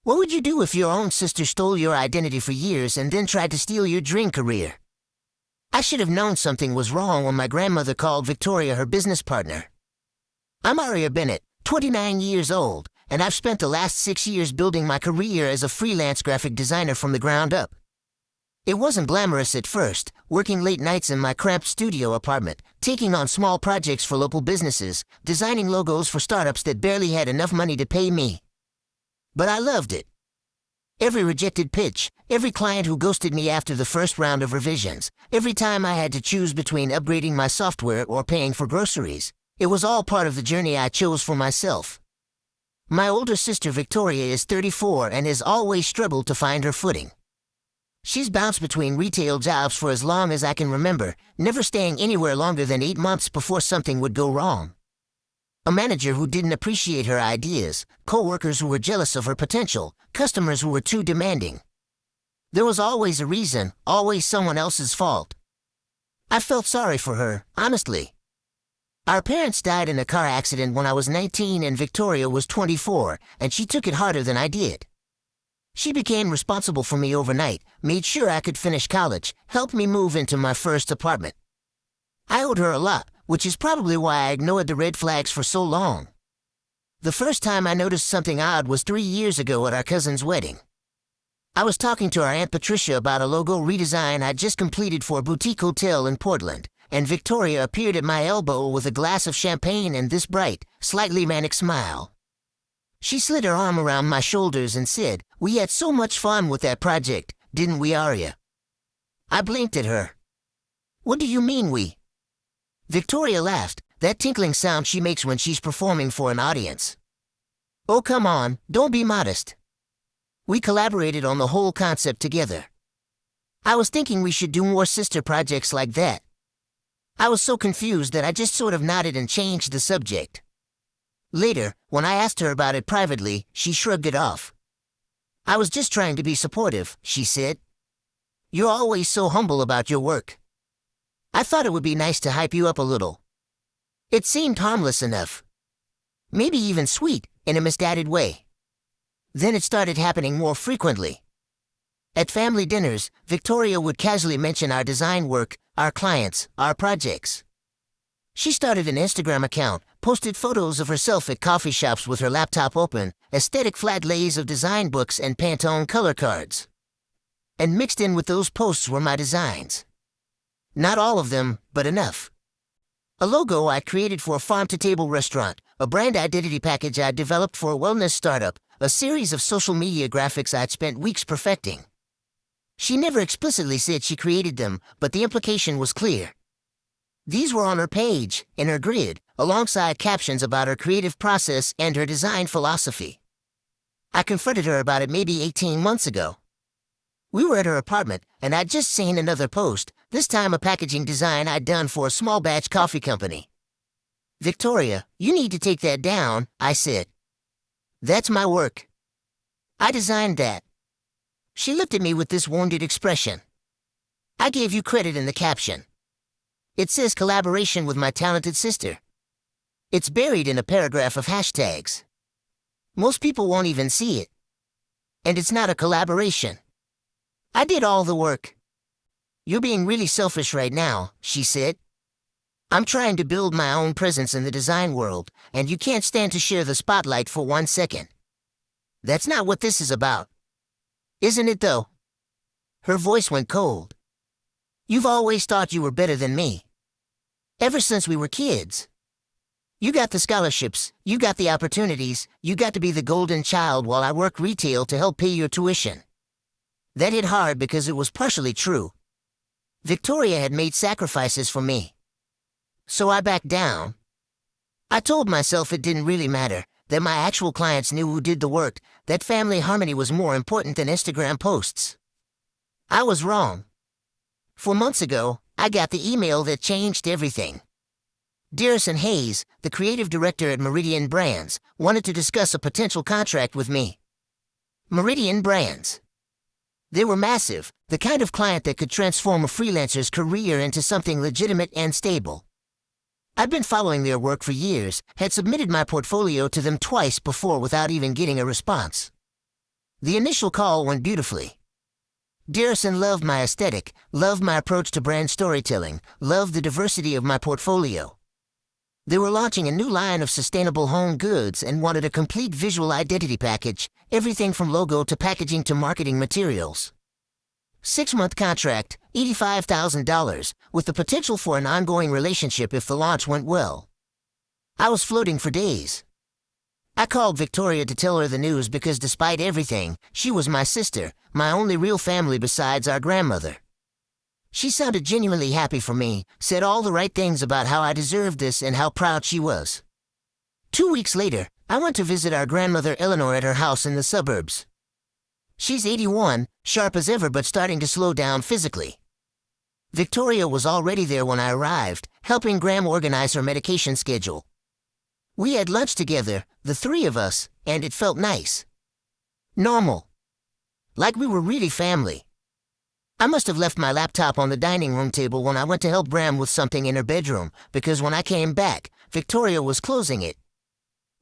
What would you do if your own sister stole your identity for years and then tried to steal your dream career? I should have known something was wrong when my grandmother called Victoria her business partner. I'm Aria Bennett, 29 years old, and I've spent the last 6 years building my career as a freelance graphic designer from the ground up. It wasn't glamorous at first, working late nights in my cramped studio apartment, taking on small projects for local businesses, designing logos for startups that barely had enough money to pay me. But I loved it. Every rejected pitch, every client who ghosted me after the first round of revisions, every time I had to choose between upgrading my software or paying for groceries, it was all part of the journey I chose for myself. My older sister Victoria is 34 and has always struggled to find her footing. She's bounced between retail jobs for as long as I can remember, never staying anywhere longer than 8 months before something would go wrong. A manager who didn't appreciate her ideas, co-workers who were jealous of her potential, customers who were too demanding. There was always a reason, always someone else's fault. I felt sorry for her, honestly. Our parents died in a car accident when I was 19 and Victoria was 24, and she took it harder than I did. She became responsible for me overnight, made sure I could finish college, helped me move into my first apartment. I owed her a lot, which is probably why I ignored the red flags for so long. The first time I noticed something odd was 3 years ago at our cousin's wedding. I was talking to our Aunt Patricia about a logo redesign I'd just completed for a boutique hotel in Portland, and Victoria appeared at my elbow with a glass of champagne and this bright, slightly manic smile. She slid her arm around my shoulders and said, "We had so much fun with that project, didn't we, Aria?" I blinked at her. "What do you mean we?" Victoria laughed, that tinkling sound she makes when she's performing for an audience. "Oh, come on, don't be modest. We collaborated on the whole concept together. I was thinking we should do more sister projects like that." I was so confused that I just sort of nodded and changed the subject. Later, when I asked her about it privately, she shrugged it off. "I was just trying to be supportive," she said. "You're always so humble about your work. I thought it would be nice to hype you up a little." It seemed harmless enough. Maybe even sweet, in a misguided way. Then it started happening more frequently. At family dinners, Victoria would casually mention our design work, our clients, our projects. She started an Instagram account, posted photos of herself at coffee shops with her laptop open, aesthetic flat lays of design books and Pantone color cards. And mixed in with those posts were my designs. Not all of them, but enough. A logo I created for a farm-to-table restaurant, a brand identity package I developed for a wellness startup, a series of social media graphics I'd spent weeks perfecting. She never explicitly said she created them, but the implication was clear. These were on her page, in her grid, alongside captions about her creative process and her design philosophy. I confronted her about it maybe 18 months ago. We were at her apartment, and I'd just seen another post, this time a packaging design I'd done for a small batch coffee company. "Victoria, you need to take that down," I said. "That's my work. I designed that." She looked at me with this wounded expression. "I gave you credit in the caption. It says collaboration with my talented sister. It's buried in a paragraph of hashtags. Most people won't even see it. And it's not a collaboration. I did all the work." "You're being really selfish right now," she said. "I'm trying to build my own presence in the design world, and you can't stand to share the spotlight for 1 second. That's not what this is about. Isn't it, though?" Her voice went cold. "You've always thought you were better than me. Ever since we were kids. You got the scholarships, you got the opportunities, you got to be the golden child while I work retail to help pay your tuition." That hit hard because it was partially true. Victoria had made sacrifices for me. So I backed down. I told myself it didn't really matter, that my actual clients knew who did the work, that family harmony was more important than Instagram posts. I was wrong. 4 months ago, I got the email that changed everything. Dearson Hayes, the creative director at Meridian Brands, wanted to discuss a potential contract with me. Meridian Brands. They were massive, the kind of client that could transform a freelancer's career into something legitimate and stable. I'd been following their work for years, had submitted my portfolio to them twice before without even getting a response. The initial call went beautifully. Garrison loved my aesthetic, loved my approach to brand storytelling, loved the diversity of my portfolio. They were launching a new line of sustainable home goods and wanted a complete visual identity package, everything from logo to packaging to marketing materials. 6-month contract, $85,000, with the potential for an ongoing relationship if the launch went well. I was floating for days. I called Victoria to tell her the news because despite everything, she was my sister, my only real family besides our grandmother. She sounded genuinely happy for me, said all the right things about how I deserved this and how proud she was. 2 weeks later, I went to visit our grandmother Eleanor at her house in the suburbs. She's 81, sharp as ever but starting to slow down physically. Victoria was already there when I arrived, helping Gram organize her medication schedule. We had lunch together, the three of us, and it felt nice. Normal. Like we were really family. I must have left my laptop on the dining room table when I went to help Gram with something in her bedroom, because when I came back, Victoria was closing it.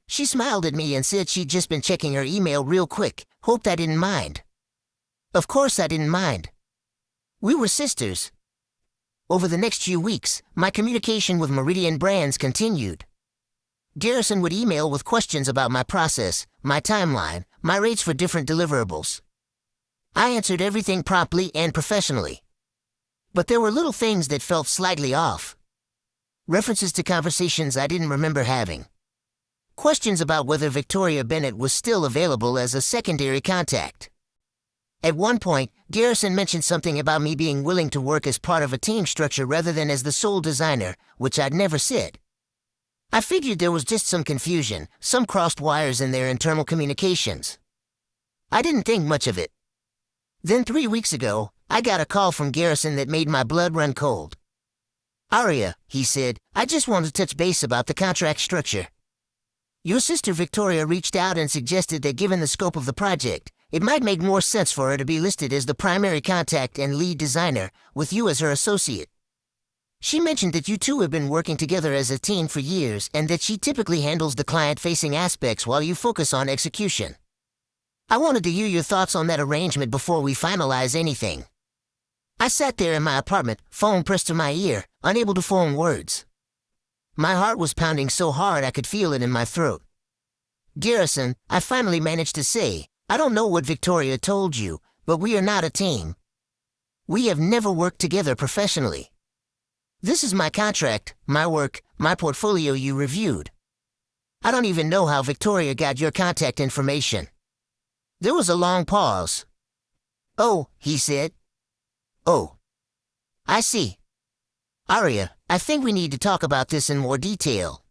She smiled at me and said she'd just been checking her email real quick, hoped I didn't mind. Of course I didn't mind. We were sisters. Over the next few weeks, my communication with Meridian Brands continued. Garrison would email with questions about my process, my timeline, my rates for different deliverables. I answered everything promptly and professionally. But there were little things that felt slightly off. References to conversations I didn't remember having. Questions about whether Victoria Bennett was still available as a secondary contact. At one point, Garrison mentioned something about me being willing to work as part of a team structure rather than as the sole designer, which I'd never said. I figured there was just some confusion, some crossed wires in their internal communications. I didn't think much of it. Then 3 weeks ago, I got a call from Garrison that made my blood run cold. "Aria," he said, "I just want to touch base about the contract structure. Your sister Victoria reached out and suggested that given the scope of the project, it might make more sense for her to be listed as the primary contact and lead designer, with you as her associate. She mentioned that you two have been working together as a team for years and that she typically handles the client-facing aspects while you focus on execution. I wanted to hear your thoughts on that arrangement before we finalize anything." I sat there in my apartment, phone pressed to my ear, unable to form words. My heart was pounding so hard I could feel it in my throat. "Garrison," I finally managed to say, "I don't know what Victoria told you, but we are not a team. We have never worked together professionally. This is my contract, my work, my portfolio you reviewed. I don't even know how Victoria got your contact information." There was a long pause. "Oh," he said. "Oh. I see. Aria, I think we need to talk about this in more detail.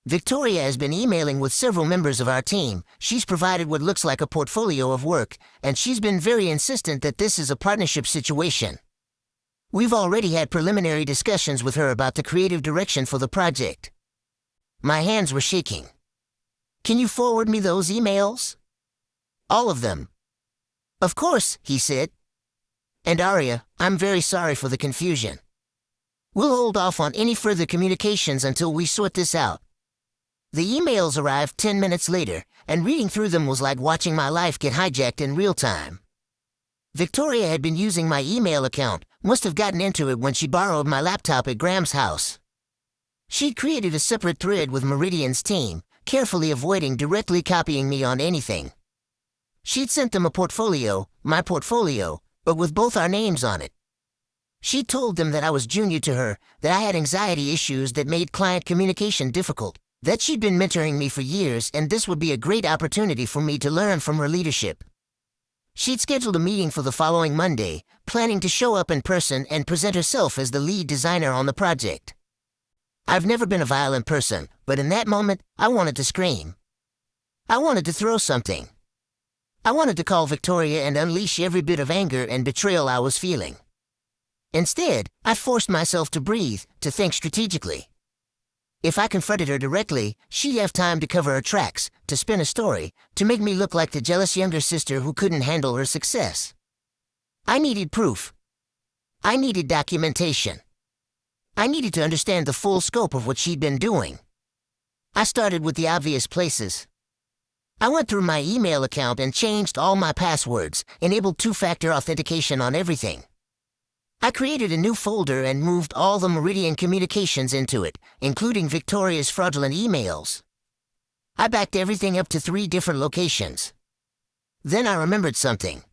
Victoria has been emailing with several members of our team. She's provided what looks like a portfolio of work, and she's been very insistent that this is a partnership situation. We've already had preliminary discussions with her about the creative direction for the project." My hands were shaking. "Can you forward me those emails?" "All of them." "Of course," he said. "And Aria, I'm very sorry for the confusion. We'll hold off on any further communications until we sort this out." The emails arrived 10 minutes later, and reading through them was like watching my life get hijacked in real time. Victoria had been using my email account, must have gotten into it when she borrowed my laptop at Graham's house. She'd created a separate thread with Meridian's team, carefully avoiding directly copying me on anything. She'd sent them a portfolio, my portfolio, but with both our names on it. She told them that I was junior to her, that I had anxiety issues that made client communication difficult, that she'd been mentoring me for years and this would be a great opportunity for me to learn from her leadership. She'd scheduled a meeting for the following Monday, planning to show up in person and present herself as the lead designer on the project. I've never been a violent person, but in that moment, I wanted to scream. I wanted to throw something. I wanted to call Victoria and unleash every bit of anger and betrayal I was feeling. Instead, I forced myself to breathe, to think strategically. If I confronted her directly, she'd have time to cover her tracks, to spin a story, to make me look like the jealous younger sister who couldn't handle her success. I needed proof. I needed documentation. I needed to understand the full scope of what she'd been doing. I started with the obvious places. I went through my email account and changed all my passwords, enabled two-factor authentication on everything. I created a new folder and moved all the Meridian communications into it, including Victoria's fraudulent emails. I backed everything up to 3 different locations. Then I remembered something.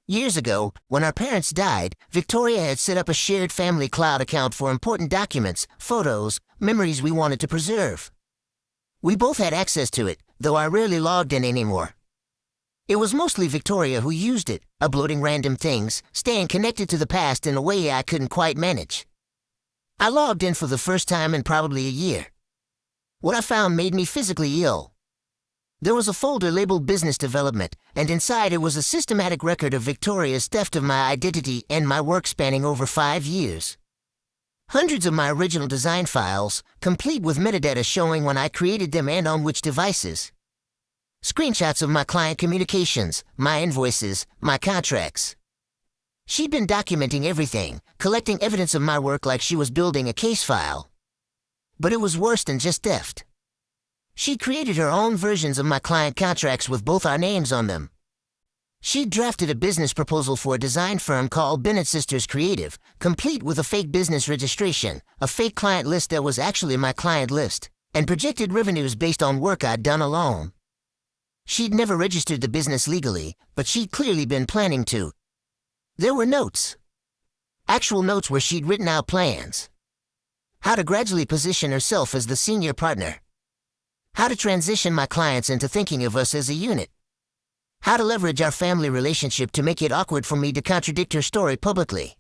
Years ago, when our parents died, Victoria had set up a shared family cloud account for important documents, photos, memories we wanted to preserve. We both had access to it, though I rarely logged in anymore. It was mostly Victoria who used it, uploading random things, staying connected to the past in a way I couldn't quite manage. I logged in for the first time in probably a year. What I found made me physically ill. There was a folder labeled Business Development, and inside it was a systematic record of Victoria's theft of my identity and my work spanning over 5 years. Hundreds of my original design files, complete with metadata showing when I created them and on which devices. Screenshots of my client communications, my invoices, my contracts. She'd been documenting everything, collecting evidence of my work like she was building a case file. But it was worse than just theft. She created her own versions of my client contracts with both our names on them. She'd drafted a business proposal for a design firm called Bennett Sisters Creative, complete with a fake business registration, a fake client list that was actually my client list, and projected revenues based on work I'd done alone. She'd never registered the business legally, but she'd clearly been planning to. There were notes. Actual notes where she'd written out plans. How to gradually position herself as the senior partner. How to transition my clients into thinking of us as a unit. How to leverage our family relationship to make it awkward for me to contradict her story publicly.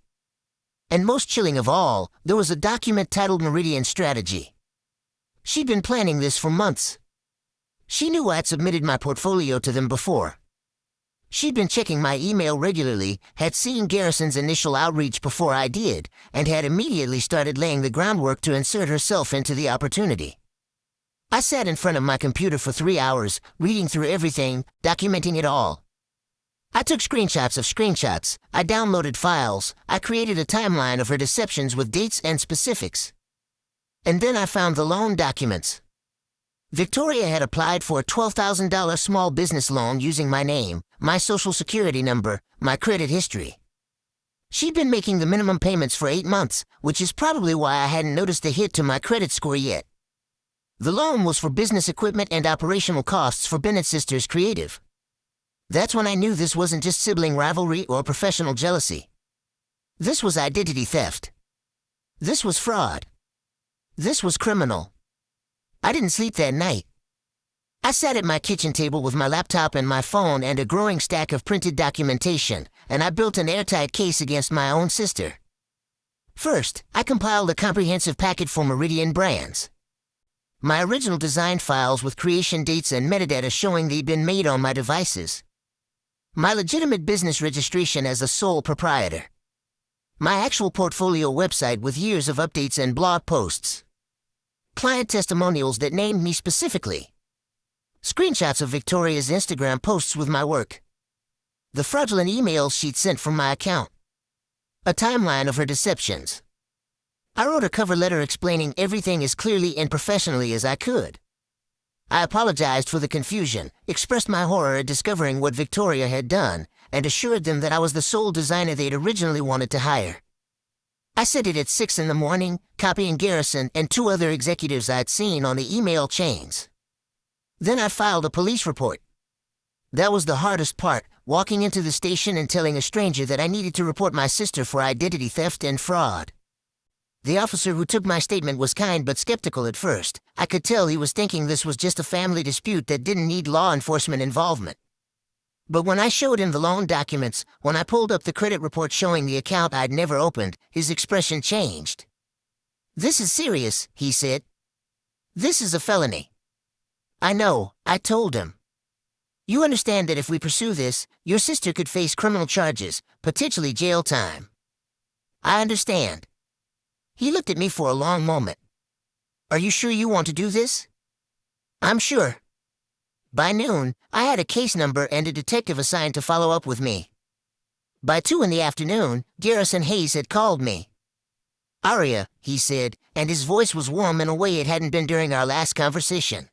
And most chilling of all, there was a document titled Meridian Strategy. She'd been planning this for months. She knew I'd submitted my portfolio to them before. She'd been checking my email regularly, had seen Garrison's initial outreach before I did, and had immediately started laying the groundwork to insert herself into the opportunity. I sat in front of my computer for 3 hours, reading through everything, documenting it all. I took screenshots of screenshots, I downloaded files, I created a timeline of her deceptions with dates and specifics. And then I found the loan documents. Victoria had applied for a $12,000 small business loan using my name, my social security number, my credit history. She'd been making the minimum payments for 8 months, which is probably why I hadn't noticed the hit to my credit score yet. The loan was for business equipment and operational costs for Bennett Sisters Creative. That's when I knew this wasn't just sibling rivalry or professional jealousy. This was identity theft. This was fraud. This was criminal. I didn't sleep that night. I sat at my kitchen table with my laptop and my phone and a growing stack of printed documentation, and I built an airtight case against my own sister. First, I compiled a comprehensive packet for Meridian Brands. My original design files with creation dates and metadata showing they'd been made on my devices. My legitimate business registration as a sole proprietor. My actual portfolio website with years of updates and blog posts. Client testimonials that named me specifically. Screenshots of Victoria's Instagram posts with my work. The fraudulent emails she'd sent from my account. A timeline of her deceptions. I wrote a cover letter explaining everything as clearly and professionally as I could. I apologized for the confusion, expressed my horror at discovering what Victoria had done, and assured them that I was the sole designer they'd originally wanted to hire. I sent it at 6 in the morning, copying Garrison and 2 other executives I'd seen on the email chains. Then I filed a police report. That was the hardest part, walking into the station and telling a stranger that I needed to report my sister for identity theft and fraud. The officer who took my statement was kind but skeptical at first. I could tell he was thinking this was just a family dispute that didn't need law enforcement involvement. But when I showed him the loan documents, when I pulled up the credit report showing the account I'd never opened, his expression changed. "This is serious," he said. "This is a felony." "I know," I told him. "You understand that if we pursue this, your sister could face criminal charges, potentially jail time." "I understand." He looked at me for a long moment. "Are you sure you want to do this?" "I'm sure." By noon, I had a case number and a detective assigned to follow up with me. By 2 in the afternoon, Garrison Hayes had called me. "Aria," he said, and his voice was warm in a way it hadn't been during our last conversation.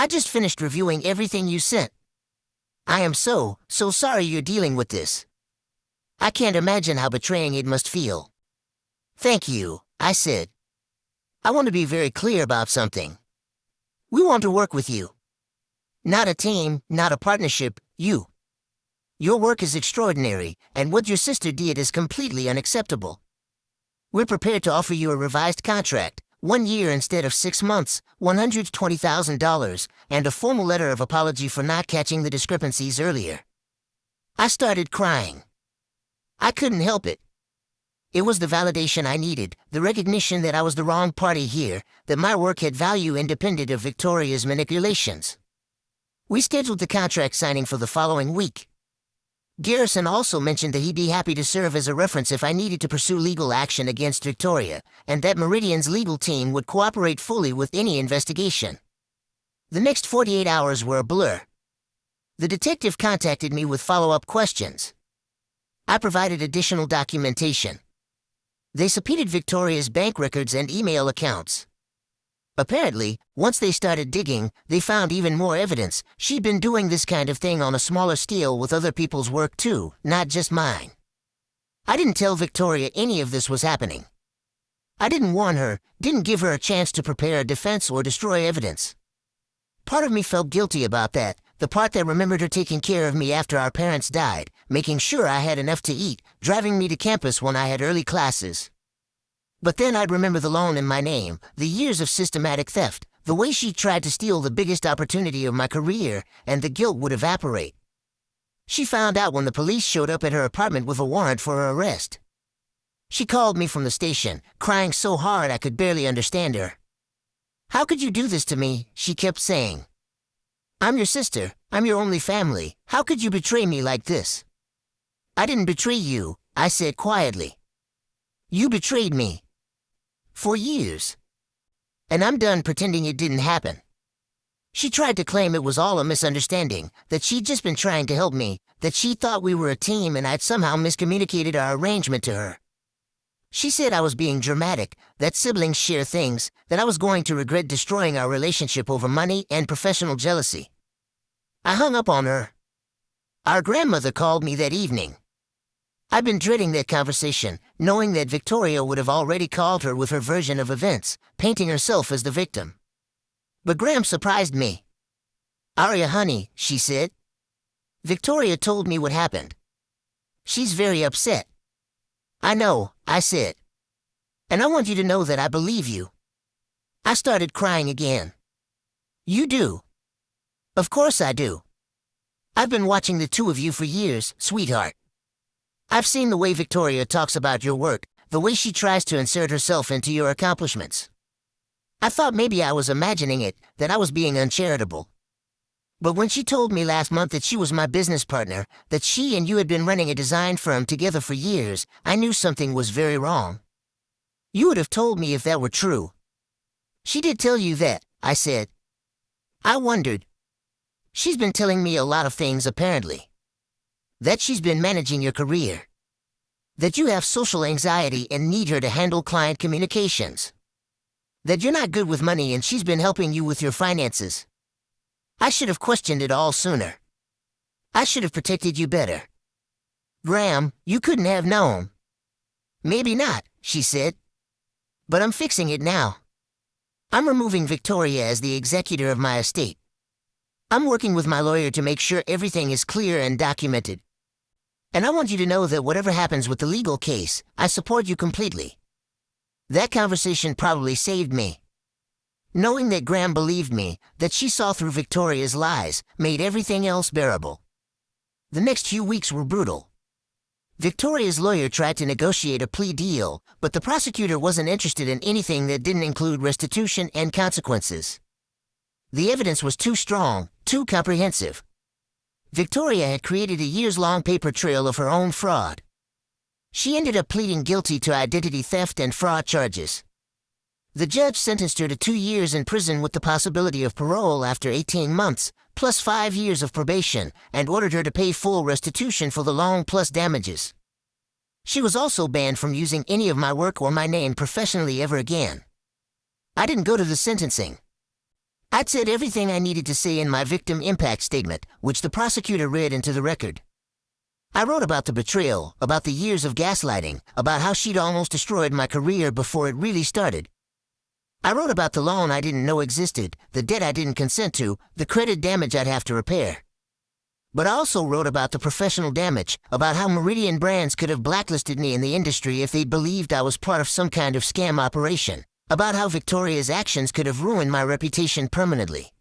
I just finished reviewing everything you sent. I am so sorry you're dealing with this. I can't imagine how betraying it must feel. Thank you, I said. I want to be very clear about something. We want to work with you. Not a team, not a partnership, you. Your work is extraordinary, and what your sister did is completely unacceptable. We're prepared to offer you a revised contract, 1 year instead of 6 months, $120,000, and a formal letter of apology for not catching the discrepancies earlier. I started crying. I couldn't help it. It was the validation I needed, the recognition that I was the wrong party here, that my work had value independent of Victoria's manipulations. We scheduled the contract signing for the following week. Garrison also mentioned that he'd be happy to serve as a reference if I needed to pursue legal action against Victoria, and that Meridian's legal team would cooperate fully with any investigation. The next 48 hours were a blur. The detective contacted me with follow-up questions. I provided additional documentation. They subpoenaed Victoria's bank records and email accounts. Apparently, once they started digging, they found even more evidence. She'd been doing this kind of thing on a smaller scale with other people's work too, not just mine. I didn't tell Victoria any of this was happening. I didn't warn her, didn't give her a chance to prepare a defense or destroy evidence. Part of me felt guilty about that, the part that remembered her taking care of me after our parents died, making sure I had enough to eat, driving me to campus when I had early classes. But then I'd remember the loan in my name, the years of systematic theft, the way she tried to steal the biggest opportunity of my career, and the guilt would evaporate. She found out when the police showed up at her apartment with a warrant for her arrest. She called me from the station, crying so hard I could barely understand her. "How could you do this to me?" she kept saying. "I'm your sister, I'm your only family, how could you betray me like this?" "I didn't betray you," I said quietly. "You betrayed me. For years. And I'm done pretending it didn't happen." She tried to claim it was all a misunderstanding, that she'd just been trying to help me, that she thought we were a team and I'd somehow miscommunicated our arrangement to her. She said I was being dramatic, that siblings share things, that I was going to regret destroying our relationship over money and professional jealousy. I hung up on her. Our grandmother called me that evening. I'd been dreading that conversation, knowing that Victoria would have already called her with her version of events, painting herself as the victim. But Gram surprised me. "Aria, honey," she said. "Victoria told me what happened. She's very upset." "I know," I said. "And I want you to know that I believe you." I started crying again. "You do?" "Of course I do. I've been watching the two of you for years, sweetheart. I've seen the way Victoria talks about your work, the way she tries to insert herself into your accomplishments. I thought maybe I was imagining it, that I was being uncharitable. But when she told me last month that she was my business partner, that she and you had been running a design firm together for years, I knew something was very wrong. You would have told me if that were true." "She did tell you that," I said. I wondered. "She's been telling me a lot of things apparently. That she's been managing your career. That you have social anxiety and need her to handle client communications. That you're not good with money and she's been helping you with your finances. I should have questioned it all sooner. I should have protected you better. Graham, you couldn't have known." "Maybe not," she said. "But I'm fixing it now. I'm removing Victoria as the executor of my estate. I'm working with my lawyer to make sure everything is clear and documented. And I want you to know that whatever happens with the legal case, I support you completely." That conversation probably saved me. Knowing that Graham believed me, that she saw through Victoria's lies, made everything else bearable. The next few weeks were brutal. Victoria's lawyer tried to negotiate a plea deal, but the prosecutor wasn't interested in anything that didn't include restitution and consequences. The evidence was too strong, too comprehensive. Victoria had created a years-long paper trail of her own fraud. She ended up pleading guilty to identity theft and fraud charges. The judge sentenced her to 2 years in prison with the possibility of parole after 18 months, plus 5 years of probation, and ordered her to pay full restitution for the loan plus damages. She was also banned from using any of my work or my name professionally ever again. I didn't go to the sentencing. I'd said everything I needed to say in my victim impact statement, which the prosecutor read into the record. I wrote about the betrayal, about the years of gaslighting, about how she'd almost destroyed my career before it really started. I wrote about the loan I didn't know existed, the debt I didn't consent to, the credit damage I'd have to repair. But I also wrote about the professional damage, about how Meridian Brands could have blacklisted me in the industry if they'd believed I was part of some kind of scam operation, about how Victoria's actions could have ruined my reputation permanently.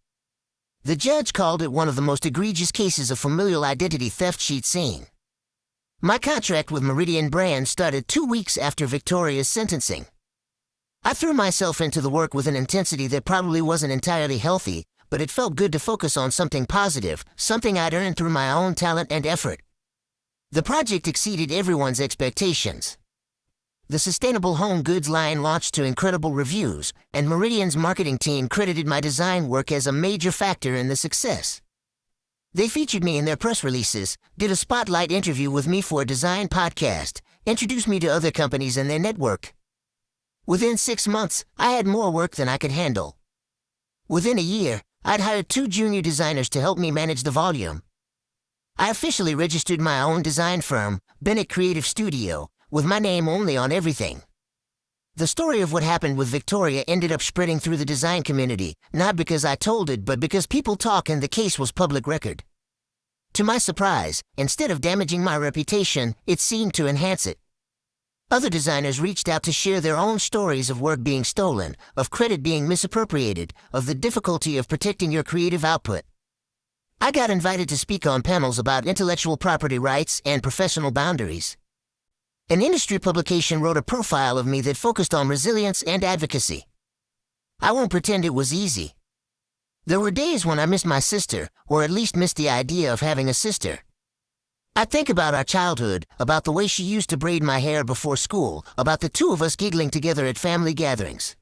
The judge called it one of the most egregious cases of familial identity theft she'd seen. My contract with Meridian Brands started 2 weeks after Victoria's sentencing. I threw myself into the work with an intensity that probably wasn't entirely healthy, but it felt good to focus on something positive, something I'd earned through my own talent and effort. The project exceeded everyone's expectations. The sustainable home goods line launched to incredible reviews, and Meridian's marketing team credited my design work as a major factor in the success. They featured me in their press releases, did a spotlight interview with me for a design podcast, introduced me to other companies in their network. Within 6 months, I had more work than I could handle. Within a year, I'd hired 2 junior designers to help me manage the volume. I officially registered my own design firm, Bennett Creative Studio, with my name only on everything. The story of what happened with Victoria ended up spreading through the design community, not because I told it, but because people talk and the case was public record. To my surprise, instead of damaging my reputation, it seemed to enhance it. Other designers reached out to share their own stories of work being stolen, of credit being misappropriated, of the difficulty of protecting your creative output. I got invited to speak on panels about intellectual property rights and professional boundaries. An industry publication wrote a profile of me that focused on resilience and advocacy. I won't pretend it was easy. There were days when I missed my sister, or at least missed the idea of having a sister. I think about our childhood, about the way she used to braid my hair before school, about the 2 of us giggling together at family gatherings.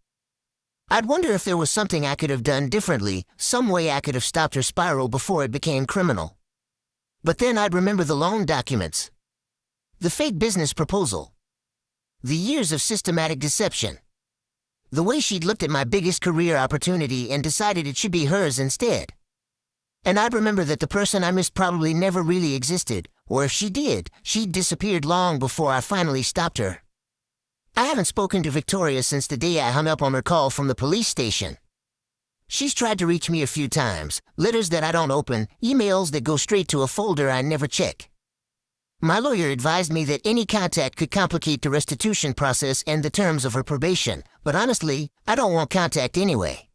I'd wonder if there was something I could have done differently, some way I could have stopped her spiral before it became criminal. But then I'd remember the loan documents, the fake business proposal, the years of systematic deception, the way she'd looked at my biggest career opportunity and decided it should be hers instead. And I'd remember that the person I missed probably never really existed, or if she did, she'd disappeared long before I finally stopped her. I haven't spoken to Victoria since the day I hung up on her call from the police station. She's tried to reach me a few times, letters that I don't open, emails that go straight to a folder I never check. My lawyer advised me that any contact could complicate the restitution process and the terms of her probation, but honestly, I don't want contact anyway.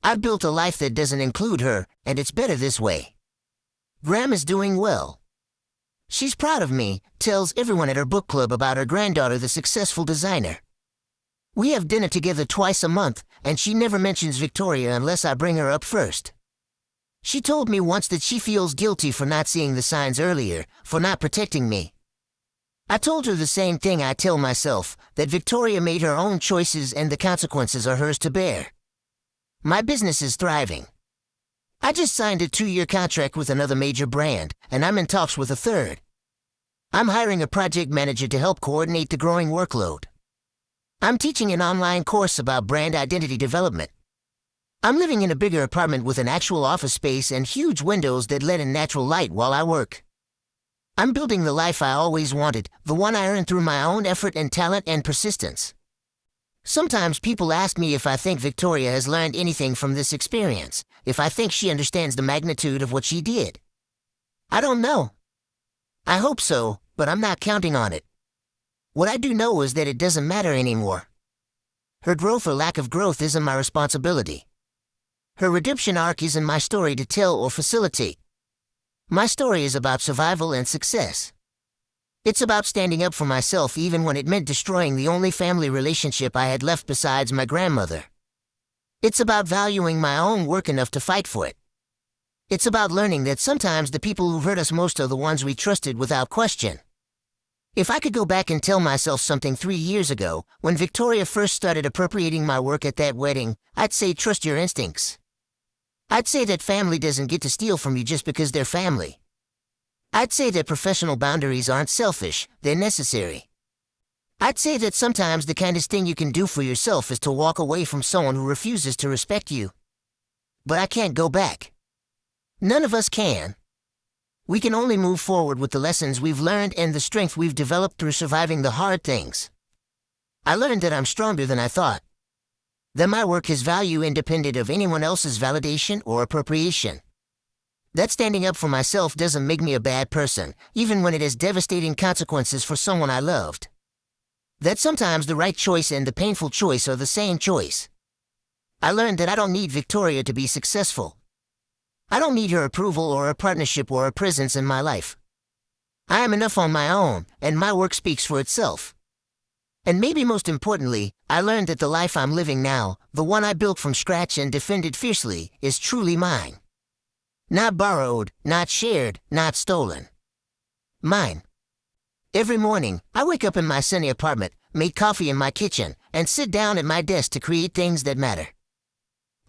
I've built a life that doesn't include her, and it's better this way. Graham is doing well. She's proud of me, tells everyone at her book club about her granddaughter, the successful designer. We have dinner together twice a month, and she never mentions Victoria unless I bring her up first. She told me once that she feels guilty for not seeing the signs earlier, for not protecting me. I told her the same thing I tell myself, that Victoria made her own choices and the consequences are hers to bear. My business is thriving. I just signed a 2-year contract with another major brand, and I'm in talks with a third. I'm hiring a project manager to help coordinate the growing workload. I'm teaching an online course about brand identity development. I'm living in a bigger apartment with an actual office space and huge windows that let in natural light while I work. I'm building the life I always wanted, the one I earned through my own effort and talent and persistence. Sometimes people ask me if I think Victoria has learned anything from this experience, if I think she understands the magnitude of what she did. I don't know. I hope so, but I'm not counting on it. What I do know is that it doesn't matter anymore. Her growth or lack of growth isn't my responsibility. Her redemption arc isn't my story to tell or facilitate. My story is about survival and success. It's about standing up for myself even when it meant destroying the only family relationship I had left besides my grandmother. It's about valuing my own work enough to fight for it. It's about learning that sometimes the people who've hurt us most are the ones we trusted without question. If I could go back and tell myself something 3 years ago, when Victoria first started appropriating my work at that wedding, I'd say trust your instincts. I'd say that family doesn't get to steal from you just because they're family. I'd say that professional boundaries aren't selfish, they're necessary. I'd say that sometimes the kindest thing you can do for yourself is to walk away from someone who refuses to respect you. But I can't go back. None of us can. We can only move forward with the lessons we've learned and the strength we've developed through surviving the hard things. I learned that I'm stronger than I thought. That my work has value independent of anyone else's validation or appropriation. That standing up for myself doesn't make me a bad person, even when it has devastating consequences for someone I loved. That sometimes the right choice and the painful choice are the same choice. I learned that I don't need Victoria to be successful. I don't need her approval or a partnership or a presence in my life. I am enough on my own, and my work speaks for itself. And maybe most importantly, I learned that the life I'm living now, the one I built from scratch and defended fiercely, is truly mine. Not borrowed, not shared, not stolen. Mine. Every morning, I wake up in my sunny apartment, make coffee in my kitchen, and sit down at my desk to create things that matter.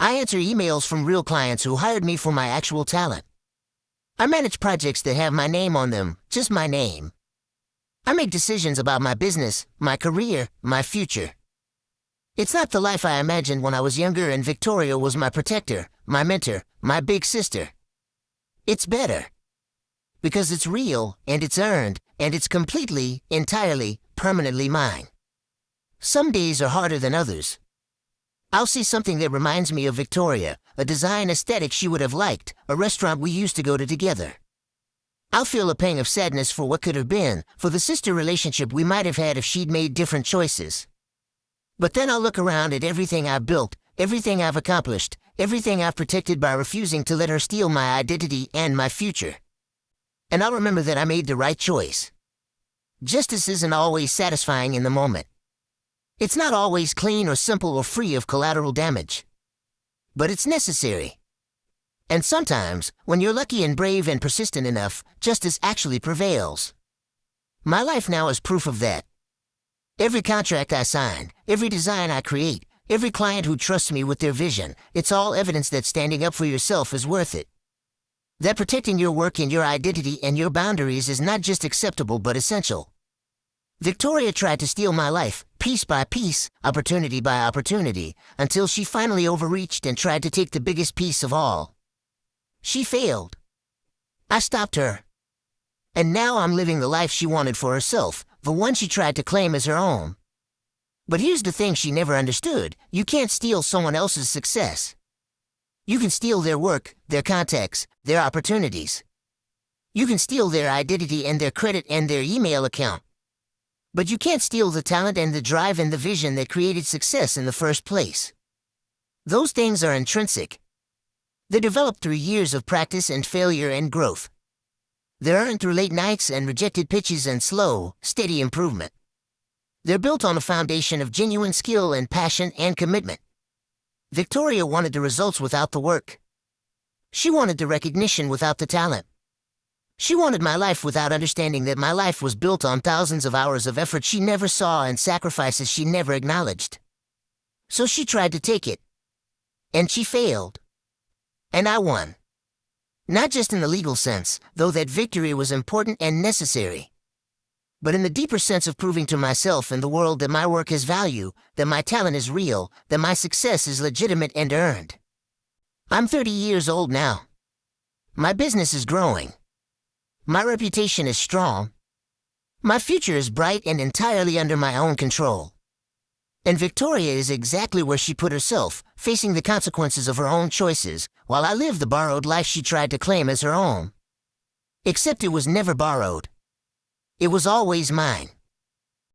I answer emails from real clients who hired me for my actual talent. I manage projects that have my name on them, just my name. I make decisions about my business, my career, my future. It's not the life I imagined when I was younger and Victoria was my protector, my mentor, my big sister. It's better. Because it's real, and it's earned, and it's completely, entirely, permanently mine. Some days are harder than others. I'll see something that reminds me of Victoria, a design aesthetic she would have liked, a restaurant we used to go to together. I'll feel a pang of sadness for what could have been, for the sister relationship we might have had if she'd made different choices. But then I'll look around at everything I've built, everything I've accomplished, everything I've protected by refusing to let her steal my identity and my future. And I'll remember that I made the right choice. Justice isn't always satisfying in the moment. It's not always clean or simple or free of collateral damage. But it's necessary. And sometimes, when you're lucky and brave and persistent enough, justice actually prevails. My life now is proof of that. Every contract I sign, every design I create, every client who trusts me with their vision, it's all evidence that standing up for yourself is worth it. That protecting your work and your identity and your boundaries is not just acceptable but essential. Victoria tried to steal my life, piece by piece, opportunity by opportunity, until she finally overreached and tried to take the biggest piece of all. She failed. I stopped her. And now I'm living the life she wanted for herself, the one she tried to claim as her own. But here's the thing she never understood: you can't steal someone else's success. You can steal their work, their contacts, their opportunities. You can steal their identity and their credit and their email account. But you can't steal the talent and the drive and the vision that created success in the first place. Those things are intrinsic. They're developed through years of practice and failure and growth. They're earned through late nights and rejected pitches and slow, steady improvement. They're built on a foundation of genuine skill and passion and commitment. Victoria wanted the results without the work. She wanted the recognition without the talent. She wanted my life without understanding that my life was built on thousands of hours of effort she never saw and sacrifices she never acknowledged. So she tried to take it. And she failed. And I won. Not just in the legal sense, though that victory was important and necessary, but in the deeper sense of proving to myself and the world that my work has value, that my talent is real, that my success is legitimate and earned. I'm 30 years old now. My business is growing. My reputation is strong. My future is bright and entirely under my own control. And Victoria is exactly where she put herself, facing the consequences of her own choices, while I live the borrowed life she tried to claim as her own. Except it was never borrowed. It was always mine.